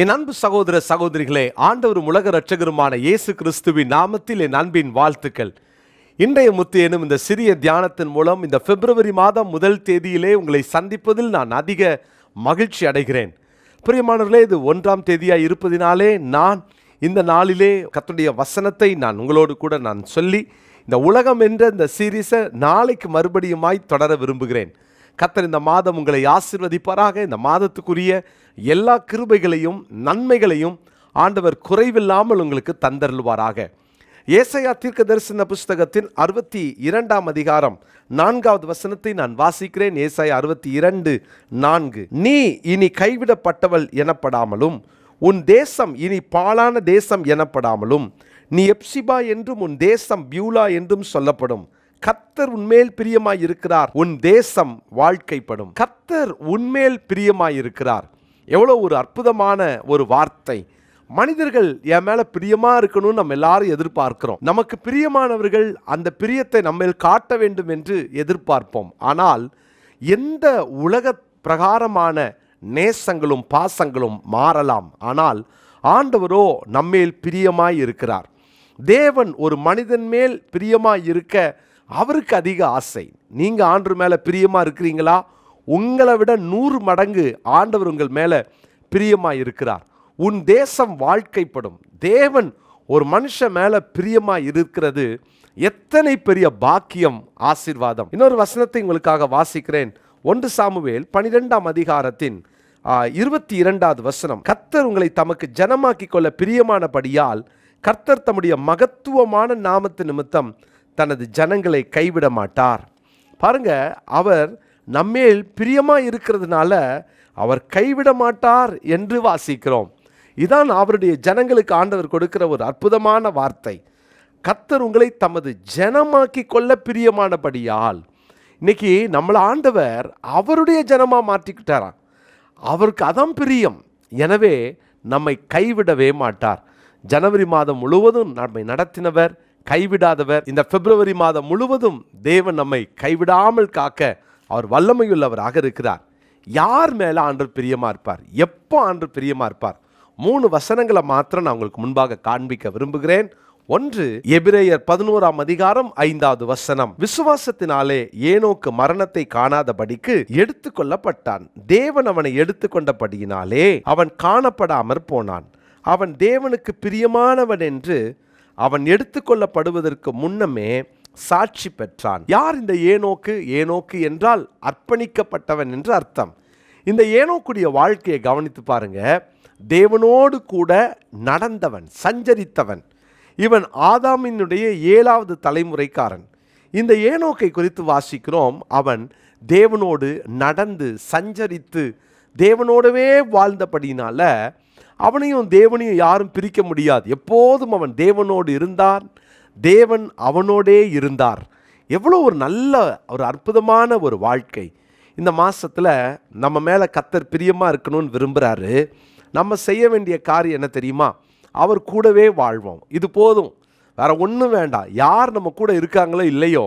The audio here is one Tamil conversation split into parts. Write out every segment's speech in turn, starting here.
என் அன்பு சகோதர சகோதரிகளே, ஆண்டவரும் உலக இரட்சகருமான இயேசு கிறிஸ்துவின் நாமத்தில் என் அன்பின் வாழ்த்துக்கள். இன்றைய முத்து எனும் இந்த சிறிய தியானத்தின் மூலம் இந்த பிப்ரவரி மாதம் 1 தேதியிலே உங்களை சந்திப்பதில் நான் அதிக மகிழ்ச்சி அடைகிறேன். பிரியமானவர்களே, இது 1ஆம் தேதியாக இருப்பதினாலே நான் இந்த நாளிலே கர்த்தருடைய வசனத்தை நான் உங்களோடு கூட நான் சொல்லி இந்த உலகம் என்ற இந்த சீரீஸை நாளைக்கு மறுபடியுமாய் தொடர விரும்புகிறேன். கர்த்தர் இந்த மாதம் உங்களை ஆசீர்வதிப்பாராக. இந்த மாதத்துக்குரிய எல்லா கிருபைகளையும் நன்மைகளையும் ஆண்டவர் குறைவில்லாமல் உங்களுக்கு தந்தருள்வாராக. ஏசாயா தீர்க்கதரிசன புஸ்தகத்தின் 62ஆம் அதிகாரம் 4வது வசனத்தை நான் வாசிக்கிறேன். ஏசாயா 62:4. நீ இனி கைவிடப்பட்டவள் எனப்படாமலும் உன் தேசம் இனி பாழான தேசம் எனப்படாமலும் நீ எப்சிபா என்றும் உன் தேசம் பியூலா என்றும் சொல்லப்படும். கர்த்தர் உன்மேல் பிரியமாய் இருக்கிறார், உன் தேசம் வாழ்க்கைப்படும். கர்த்தர் உன்மேல் பிரியமாய் இருக்கிறார். எவ்வளோ ஒரு அற்புதமான ஒரு வார்த்தை. மனிதர்கள் என் மேலே பிரியமாக இருக்கணும்னு நம்ம எல்லாரும் எதிர்பார்க்கிறோம். நமக்கு பிரியமானவர்கள் அந்த பிரியத்தை நம்ம காட்ட வேண்டும் என்று எதிர்பார்ப்போம். ஆனால் எந்த உலக பிரகாரமான நேசங்களும் பாசங்களும் மாறலாம், ஆனால் ஆண்டவரோ நம்மேல் பிரியமாய் இருக்கிறார். தேவன் ஒரு மனிதன் மேல் பிரியமாய் இருக்க அவருக்கு அதிக ஆசை. நீங்கள் ஆண்டவர் மேலே பிரியமாக இருக்கிறீங்களா? உங்களை விட 100 மடங்கு ஆண்டவர் உங்கள் மேலே பிரியமாக இருக்கிறார். உன் தேசம் வாழ்க்கைப்படும். தேவன் ஒரு மனுஷன் மேலே பிரியமாக இருக்கிறது எத்தனை பெரிய பாக்கியம், ஆசீர்வாதம். இன்னொரு வசனத்தை உங்களுக்காக வாசிக்கிறேன். 1 சாமுவேல் 12ஆம் அதிகாரத்தின் 22வது வசனம். கர்த்தர் உங்களை தமக்கு ஜனமாக்கி கொள்ள பிரியமானபடியால் கர்த்தர் தம்முடைய மகத்துவமான நாமத்து நிமித்தம் தனது ஜனங்களை கைவிட மாட்டார். பாருங்க, அவர் நம்மேல் பிரியமாக இருக்கிறதுனால அவர் கைவிட மாட்டார் என்று வாசிக்கிறோம். இதான் அவருடைய ஜனங்களுக்கு ஆண்டவர் கொடுக்கிற ஒரு அற்புதமான வார்த்தை. கர்த்தர் உங்களை தமது ஜனமாக்கி கொள்ள பிரியமானபடியால். இன்னைக்கு நம்மளை ஆண்டவர் அவருடைய ஜனமாக மாற்றிக்கிட்டாராம். அவருக்கு அதான் பிரியம். எனவே நம்மை கைவிடவே மாட்டார். ஜனவரி மாதம் முழுவதும் நம்மை நடத்தினவர், கைவிடாதவர். இந்த பிப்ரவரி மாதம் முழுவதும் தேவன் நம்மை கைவிடாமல் காக்க அவர் வல்லமையுள்ளவராக இருக்கிறார். யார் மேலே ஆண்டவர் பிரியமாக இருப்பார்? எப்போ ஆண்டவர் பிரியமாக இருப்பார்? 3 வசனங்களை மாத்திரம் நான் உங்களுக்கு முன்பாக காண்பிக்க விரும்புகிறேன். 1 எபிரேயர் 11ஆம் அதிகாரம் 5வது வசனம். விசுவாசத்தினாலே ஏனோக்கு மரணத்தை காணாதபடிக்கு எடுத்துக்கொள்ளப்பட்டான். தேவன் அவனை எடுத்துக்கொண்டபடியினாலே அவன் காணப்படாமற் போனான். அவன் தேவனுக்கு பிரியமானவன் என்று அவன் எடுத்துக்கொள்ளப்படுவதற்கு முன்னமே சாட்சி பெற்றான். யார் இந்த ஏனோக்கு? ஏனோக்கு என்றால் அர்ப்பணிக்கப்பட்டவன் என்று அர்த்தம். இந்த ஏனோக்குடைய வாழ்க்கையை கவனித்து பாருங்க. தேவனோடு கூட நடந்தவன், சஞ்சரித்தவன். இவன் ஆதாமினுடைய 7வது தலைமுறைக்காரன். இந்த ஏனோக்கை குறித்து வாசிக்கிறோம். அவன் தேவனோடு நடந்து சஞ்சரித்து தேவனோடவே வாழ்ந்தபடினால அவனையும் தேவனையும் யாரும் பிரிக்க முடியாது. எப்போதும் அவன் தேவனோடு இருந்தான், தேவன் அவனோடே இருந்தார். எவ்வளோ ஒரு நல்ல ஒரு அற்புதமான ஒரு வாழ்க்கை. இந்த மாதத்தில் நம்ம மேலே கர்த்தர் பிரியமாக இருக்கணும்னு விரும்புகிறாரு. நம்ம செய்ய வேண்டிய காரியம் என்ன தெரியுமா? அவர் கூடவே வாழ்வோம். இது போதும், வேற ஒன்றும் வேண்டாம். யார் நம்ம கூட இருக்காங்களோ இல்லையோ,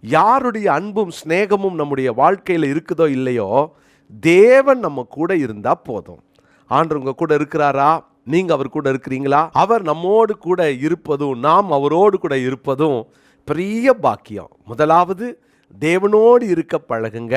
யாருடைய அன்பும் ஸ்நேகமும் நம்முடைய வாழ்க்கையில் இருக்குதோ இல்லையோ, தேவன் நம்ம கூட இருந்தால் போதும். ஆண்டவர் உங்க கூட இருக்கிறாரா? நீங்கள் அவர் கூட இருக்கிறீங்களா? அவர் நம்மோடு கூட இருப்பதும் நாம் அவரோடு கூட இருப்பதும் பெரிய பாக்கியம். முதலாவது தேவனோடு இருக்க பழகுங்க.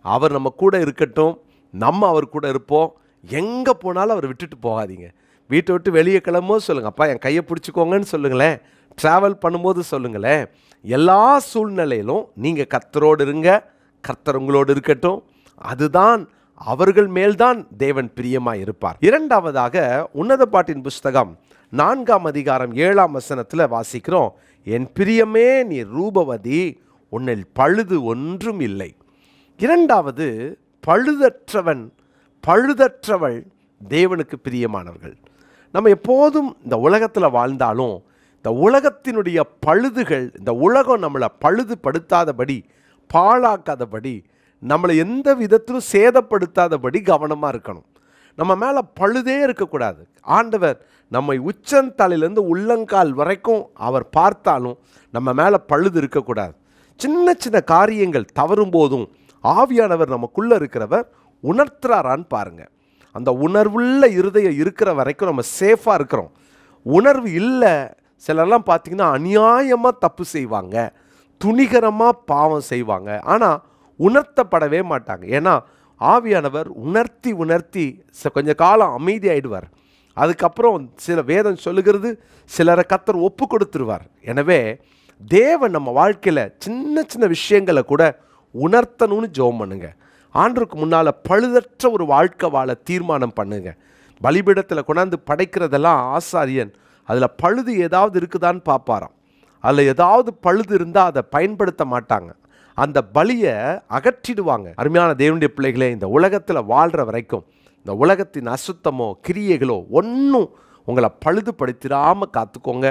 அவர் நம்ம கூட இருக்கட்டும், நம்ம அவர் கூட இருப்போம். எங்கே போனாலும் அவர் விட்டுட்டு போகாதீங்க. வீட்டை விட்டு வெளியே கிளம்பும்போது சொல்லுங்கள், அப்பா என் கையை பிடிச்சிக்கோங்கன்னு சொல்லுங்களேன். ட்ராவல் பண்ணும்போது சொல்லுங்களேன். எல்லா சூழ்நிலையிலும் நீங்கள் கர்த்தரோடு இருங்க, கர்த்தர் உங்களோடு இருக்கட்டும். அதுதான் அவர்கள் மேல்தான் தேவன் பிரியமாய் இருப்பார். 2வதாக உன்னத பாட்டின் புஸ்தகம் 4ஆம் அதிகாரம் 7ஆம் வசனத்தில் வாசிக்கிறோம். என் பிரியமே நீ ரூபவதி, உன்னில் பழுது ஒன்றும் இல்லை. 2வது பழுதற்றவன், பழுதற்றவள் தேவனுக்கு பிரியமானவர்கள். நம்ம எப்போதும் இந்த உலகத்தில் வாழ்ந்தாலும் இந்த உலகத்தினுடைய பழுதுகள், இந்த உலகம் நம்மளை பழுதுபடுத்தாதபடி, பாழாக்காதபடி, நம்மளை எந்த விதத்திலும் சேதப்படுத்தாதபடி கவனமாக இருக்கணும். நம்ம மேலே பழுதே இருக்கக்கூடாது. ஆண்டவர் நம்மை உச்சந்தலையிலேருந்து உள்ளங்கால் வரைக்கும் அவர் பார்த்தாலும் நம்ம மேலே பழுது இருக்கக்கூடாது. சின்ன சின்ன காரியங்கள் தவறும் போதும் ஆவியானவர் நமக்குள்ளே இருக்கிறவர் உணர்த்துறாரான்னு பாருங்கள். அந்த உணர்வுள்ள இருதயம் இருக்கிற வரைக்கும் நம்ம சேஃபாக இருக்கிறோம். உணர்வு இல்லை, சிலர்லாம் பார்த்திங்கன்னா அநியாயமாக தப்பு செய்வாங்க, துணிகரமாக பாவம் செய்வாங்க, ஆனால் உணர்த்தப்படவே மாட்டாங்க. ஏன்னா ஆவியானவர் உணர்த்தி உணர்த்தி கொஞ்ச காலம் அமைதியாயிடுவார். அதுக்கப்புறம் சில வேதம் சொல்லுகிறது சிலரை கர்த்தர் ஒப்பு கொடுத்துருவார். எனவே தேவன் நம்ம வாழ்க்கையில் சின்ன சின்ன விஷயங்களை கூட உணர்த்தணும்னு ஜெபம் பண்ணுங்க. ஆண்டவருக்கு முன்னால் பழுதற்ற ஒரு வாழ்க்கை வாழ தீர்மானம் பண்ணுங்க. பலிபீடத்தில் கொண்டாந்து படைக்கிறதெல்லாம் ஆசாரியன் அதில் பழுது ஏதாவது இருக்குதான்னு பார்ப்பாராம். அதில் ஏதாவது பழுது இருந்தால் அதை பயன்படுத்த மாட்டாங்க, அந்த பலியை அகற்றிடுவாங்க. அருமையான தேவனுடைய பிள்ளைகளே, இந்த உலகத்தில் வாழ்கிற வரைக்கும் இந்த உலகத்தின் அசுத்தமோ கிரியைகளோ ஒன்றும் உங்களை பழுதுபடுத்திடாமல் காத்துக்கோங்க.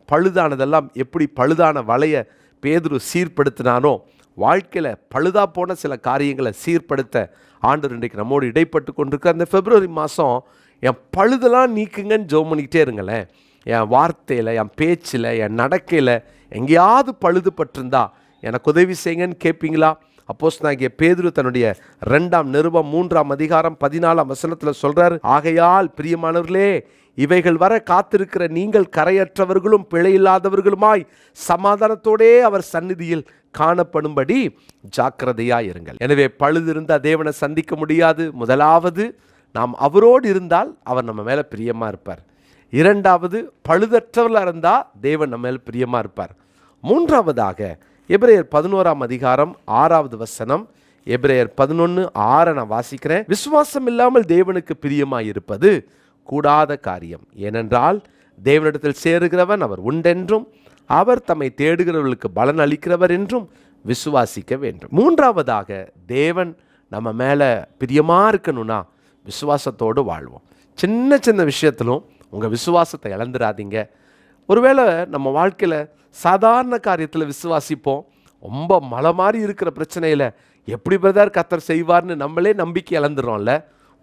பழுதானதெல்லாம் எப்படி பழுதான வலையை பேதுரு சீர்படுத்தினானோ, வாழ்க்கையில் பழுதாக போன சில காரியங்களை சீர்படுத்த ஆண்டவர் இன்றைக்கு நம்மோடு இடைப்பட்டு கொண்டிருக்க. அந்த பிப்ரவரி மாதம் என் பழுதெல்லாம் நீக்குங்கன்னு ஜெபம் பண்ணிக்கிட்டே இருங்களேன். என் வார்த்தையில், என் பேச்சில், என் நடக்கையில் எங்கேயாவது பழுதுபட்டிருந்தா எனக்கு உதவி செய்யுங்கன்னு கேட்பீங்களா? அப்போஸ்தலனாகிய பேதுரு தன்னுடைய 2ஆம் நிருபம் 3ஆம் அதிகாரம் 14ஆம் வசனத்தில் சொல்கிறார், ஆகையால் பிரியமானவர்களே, இவைகள் வர காத்திருக்கிற நீங்கள் கரையற்றவர்களும் பிழையில்லாதவர்களுமாய் சமாதானத்தோடே அவர் சந்நிதியில் காணப்படும்படி ஜாக்கிரதையாக இருங்கள். எனவே பழுது இருந்தால் தேவனை சந்திக்க முடியாது. முதலாவது, நாம் அவரோடு இருந்தால் அவர் நம்ம மேலே பிரியமாக இருப்பார். இரண்டாவது, பழுதற்றவர்களாக இருந்தால் தேவன் நம்ம மேலே பிரியமாக இருப்பார். மூன்றாவதாக, எபிரேயர் 11ஆம் அதிகாரம் 6வது வசனம், எபிரேயர் 11:6 நான் வாசிக்கிறேன். விசுவாசம் இல்லாமல் தேவனுக்கு பிரியமாக இருப்பது கூடாத காரியம். ஏனென்றால் தேவனிடத்தில் சேருகிறவன் அவர் உண்டென்றும் அவர் தம்மை தேடுகிறவர்களுக்கு பலன் அளிக்கிறவர் என்றும் விசுவாசிக்க வேண்டும். மூன்றாவதாக, தேவன் நம்ம மேலே பிரியமாக இருக்கணும்னா விசுவாசத்தோடு வாழ்வோம். சின்ன சின்ன விஷயத்திலும் உங்கள் விசுவாசத்தை இழந்துடாதீங்க. ஒருவேளை நம்ம வாழ்க்கையில் சாதாரண காரியத்தில் விசுவாசிப்போம், ரொம்ப மலை மாதிரி இருக்கிற பிரச்சனையில் எப்படி பிரதர் கர்த்தர் செய்வார்னு நம்மளே நம்பிக்கை இழந்துடுறோம்ல.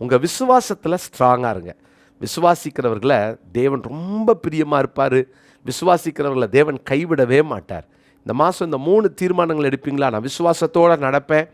உங்கள் விசுவாசத்தில் ஸ்ட்ராங்காக இருங்க. விசுவாசிக்கிறவர்களை தேவன் ரொம்ப பிரியமாக இருப்பார். விசுவாசிக்கிறவர்களை தேவன் கைவிடவே மாட்டார். இந்த மாதம் இந்த 3 தீர்மானங்கள் எடுப்பீங்களா? நான் விசுவாசத்தோடு நடப்பேன்,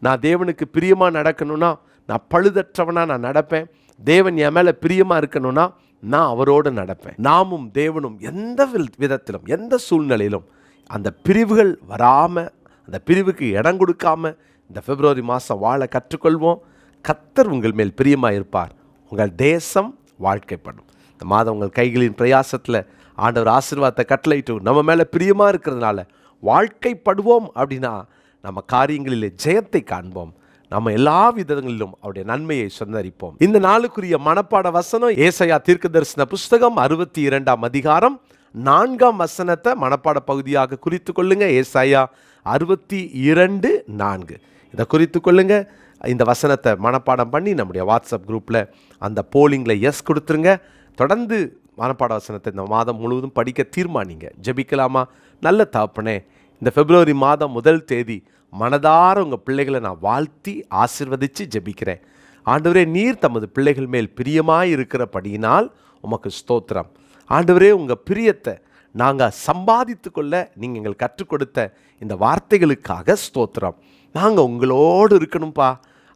நான் தேவனுக்கு பிரியமாக நடக்கணும்னா நான் பழுதற்றவனாக நான் நடப்பேன், தேவன் என் மேலே பிரியமாக இருக்கணும்னா நான் அவரோடு நடப்பேன். நாமும் தேவனும் எந்த விதத்திலும் எந்த சூழ்நிலையிலும் அந்த பிரிவுகள் வராமல், அந்த பிரிவுக்கு இடம் கொடுக்காமல் இந்த பிப்ரவரி மாதம் வாழ கற்றுக்கொள்வோம். கர்த்தர் உங்கள் மேல் பிரியமாக இருப்பார். உங்கள் தேசம் வாழ்க்கைப்படும். இந்த மாதம் உங்கள் கைகளின் பிரயாசத்தில் ஆண்டவர் ஆசீர்வாதத்தை கட்டளையிட்டு நம்ம மேலே பிரியமாக இருக்கிறதுனால வாழ்க்கைப்படுவோம். அப்படின்னா நம்ம காரியங்களிலே ஜெயத்தை காண்போம். நம்ம எல்லா விதங்களிலும் அவருடைய நன்மையை சொந்தரிப்போம். இந்த நாளுக்குரிய மனப்பாட வசனம் ஏசாயா தீர்க்கதரிசன புஸ்தகம் 62ஆம் அதிகாரம் 4ஆம் வசனத்தை மனப்பாட பகுதியாக குறித்து கொள்ளுங்க. ஏசாயா 62:4 இதை குறித்து கொள்ளுங்க. இந்த வசனத்தை மனப்பாடம் பண்ணி நம்முடைய வாட்ஸ்அப் குரூப்பில் அந்த போலிங்கில் எஸ் கொடுத்துருங்க. தொடர்ந்து மனப்பாட வசனத்தை இந்த மாதம் முழுவதும் படிக்க தீர்மானிங்க. ஜெபிக்கலாமா? நல்ல தகப்பனே, இந்த பிப்ரவரி மாதம் 1 தேதி மனதார உங்கள் பிள்ளைகளை நான் வாழ்த்தி ஆசீர்வதித்து ஜெபிக்கிறேன். ஆண்டவரே, நீர் தமது பிள்ளைகள் மேல் பிரியமாய் இருக்கிறபடியினால் உமக்கு ஸ்தோத்திரம். ஆண்டவரே, உங்கள் பிரியத்தை நாங்கள் சம்பாதித்து கொள்ள நீங்கள் எங்கள் கற்றுக் கொடுத்த இந்த வார்த்தைகளுக்காக ஸ்தோத்திரம். நாங்கள் உங்களோடு இருக்கணும்ப்பா.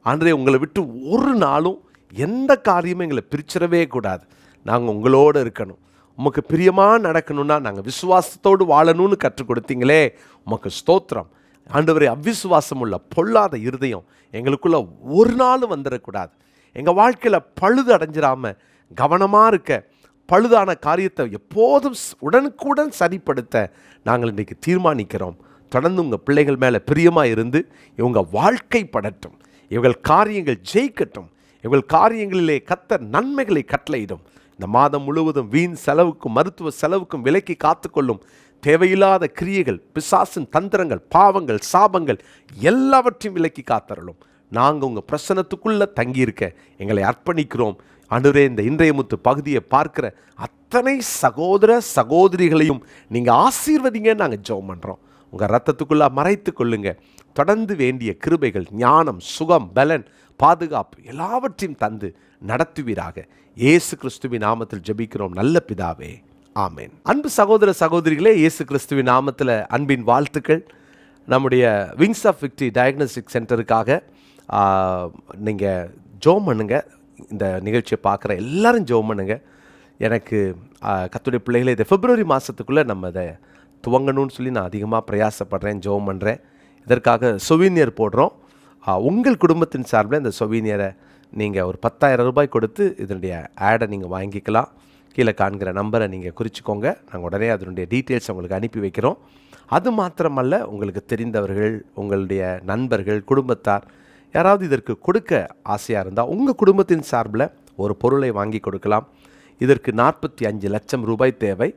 ஆண்டவரே, உங்களை விட்டு ஒரு நாளும் எந்த காரியமும் எங்களை பிரிச்சிடவே கூடாது. நாங்கள் உங்களோடு இருக்கணும். உமக்கு பிரியமாக நடக்கணும்னா நாங்கள் விசுவாசத்தோடு வாழணும்னு கற்றுக் கொடுத்தீங்களே, உமக்கு ஸ்தோத்திரம். ஆண்டவரே, அவ்விசுவாசம் உள்ள பொல்லாத இருதயம் எங்களுக்குள்ள ஒரு நாளும் வந்துடக்கூடாது. எங்கள் வாழ்க்கையில் பழுது அடைஞ்சிடாமல் கவனமாக இருக்க, பழுதான காரியத்தை எப்போதும் உடனுக்குடன் சரிப்படுத்த நாங்கள் இன்றைக்கு தீர்மானிக்கிறோம். தொடர்ந்து உங்கள் பிள்ளைகள் மேலே பிரியமாக இருந்து இவங்க வாழ்க்கை படட்டும், இவர்கள் காரியங்கள் ஜெயிக்கட்டும், இவர்கள் காரியங்களிலே கர்த்தர் நன்மைகளை கட்டளையிடும். இந்த மாதம் முழுவதும் வீண் செலவுக்கும் மருத்துவ செலவுக்கும் விலக்கி காத்துக்கொள்ளும். தேவையில்லாத கிரியைகள், பிசாசின் தந்திரங்கள், பாவங்கள், சாபங்கள் எல்லாவற்றையும் விலக்கி காத்தரலும். நாங்கள் உங்கள் பிரசன்னத்துக்குள்ளே தங்கியிருக்க எங்களை அர்ப்பணிக்கிறோம். ஆண்டவரே, இந்த இன்றைய முத்து பகுதியை பார்க்குற அத்தனை சகோதர சகோதரிகளையும் நீங்கள் ஆசீர்வதிங்கன்னு நாங்கள் ஜெபம் பண்ணுறோம். உங்கள் ரத்தத்துக்குள்ளே மறைத்து கொள்ளுங்க. தொடர்ந்து வேண்டிய கிருபைகள், ஞானம், சுகம், பலன், பாதுகாப்பு எல்லாவற்றையும் தந்து நடத்துவீராக. இயேசு கிறிஸ்துவின் நாமத்தில் ஜெபிக்கிறோம் நல்ல பிதாவே, ஆமேன். அன்பு சகோதர சகோதரிகளே, இயேசு கிறிஸ்துவின் நாமத்தில் அன்பின் வாழ்த்துக்கள். நம்முடைய விங்ஸ் ஆஃப் விக்டரி டயக்னோஸ்டிக் சென்டருக்காக நீங்கள் ஜெபம் பண்ணுங்க. இந்த நிகழ்ச்சியை பார்க்குற எல்லாரும் ஜெபம் பண்ணுங்க. எனக்கு கர்த்தருடைய பிள்ளைகளை இந்த பிப்ரவரி மாதத்துக்குள்ளே நம்ம இதை துவங்கணும்னு சொல்லி நான் அதிகமாக பிரயாசப்படுறேன், ஜெபம் பண்ணுறேன். இதற்காக சொவீனியர் போடுறோம். உங்கள் குடும்பத்தின் சார்பில் இந்த சொவீனியரை நீங்கள் ஒரு 10,000 ரூபாய் கொடுத்து இதனுடைய ஆடை நீங்கள் வாங்கிக்கலாம். கீழே காண்கிற நம்பரை நீங்கள் குறிச்சிக்கோங்க. நாங்கள் உடனே அதனுடைய டீட்டெயில்ஸ் உங்களுக்கு அனுப்பி வைக்கிறோம். அது மாத்திரமல்ல, உங்களுக்கு தெரிந்தவர்கள், உங்களுடைய நண்பர்கள், குடும்பத்தார் யாராவது இதற்கு கொடுக்க ஆசையாக இருந்தால் உங்கள் குடும்பத்தின் சார்பில் ஒரு பொருளை வாங்கி கொடுக்கலாம். இதற்கு 45 லட்சம் ரூபாய் தேவை.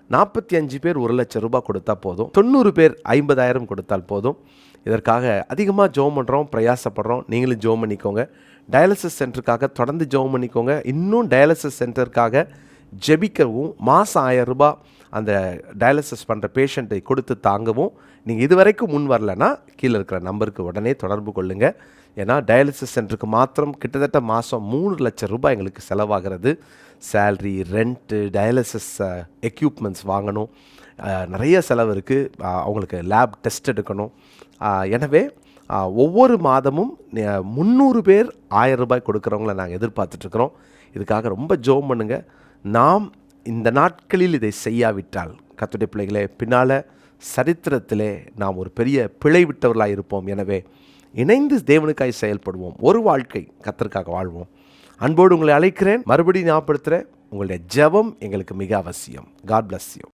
45 பேர் 1 லட்சம் ரூபாய் கொடுத்தா போதும். 90 பேர் 50,000 கொடுத்தால் போதும். இதற்காக அதிகமாக ஜெபம் பண்ணுறோம், பிரயாசப்படுறோம். நீங்களும் ஜெபம் பண்ணிக்கோங்க. டயாலிசிஸ் சென்டருக்காக தொடர்ந்து ஜெபம் பண்ணிக்கோங்க. இன்னும் டயாலிசிஸ் சென்டருக்காக ஜெபிக்கவும், மாதம் 1000 ரூபாய் அந்த டயாலிசிஸ் பண்ணுற பேஷண்ட்டை கொடுத்து தாங்கவும் நீங்கள் இதுவரைக்கும் முன் வரலைன்னா கீழே இருக்கிற நம்பருக்கு உடனே தொடர்பு கொள்ளுங்கள். ஏன்னா டயாலிசிஸ் சென்டருக்கு மாத்திரம் கிட்டத்தட்ட மாதம் 3 லட்சம் ரூபாய் எங்களுக்கு செலவாகிறது. சேல்ரி, ரெண்ட்டு, டயாலிசிஸ் எக்யூப்மெண்ட்ஸ் வாங்கணும், நிறைய செலவு இருக்குது. அவங்களுக்கு லேப் டெஸ்ட் எடுக்கணும். எனவே ஒவ்வொரு மாதமும் 300 பேர் 1000 ரூபாய் கொடுக்குறவங்கள நாங்கள் எதிர்பார்த்துட்ருக்குறோம். இதுக்காக ரொம்ப ஜெபம் பண்ணுங்க. நாம் இந்த நாட்களில் இதை செய்யாவிட்டால் கர்த்தருடைய பிள்ளைகளே, பின்னால் சரித்திரத்திலே நாம் ஒரு பெரிய பிழை விட்டவர்களாக இருப்போம். எனவே இணைந்து தேவனுக்காய் செயல்படுவோம். ஒரு வாழ்க்கை கர்த்தருக்காக வாழ்வோம். அன்போடு உங்களை அழைக்கிறேன். மறுபடியும் ஞாபகப்படுத்துகிறேன், உங்களுடைய ஜெபம் எங்களுக்கு மிக அவசியம். God bless you.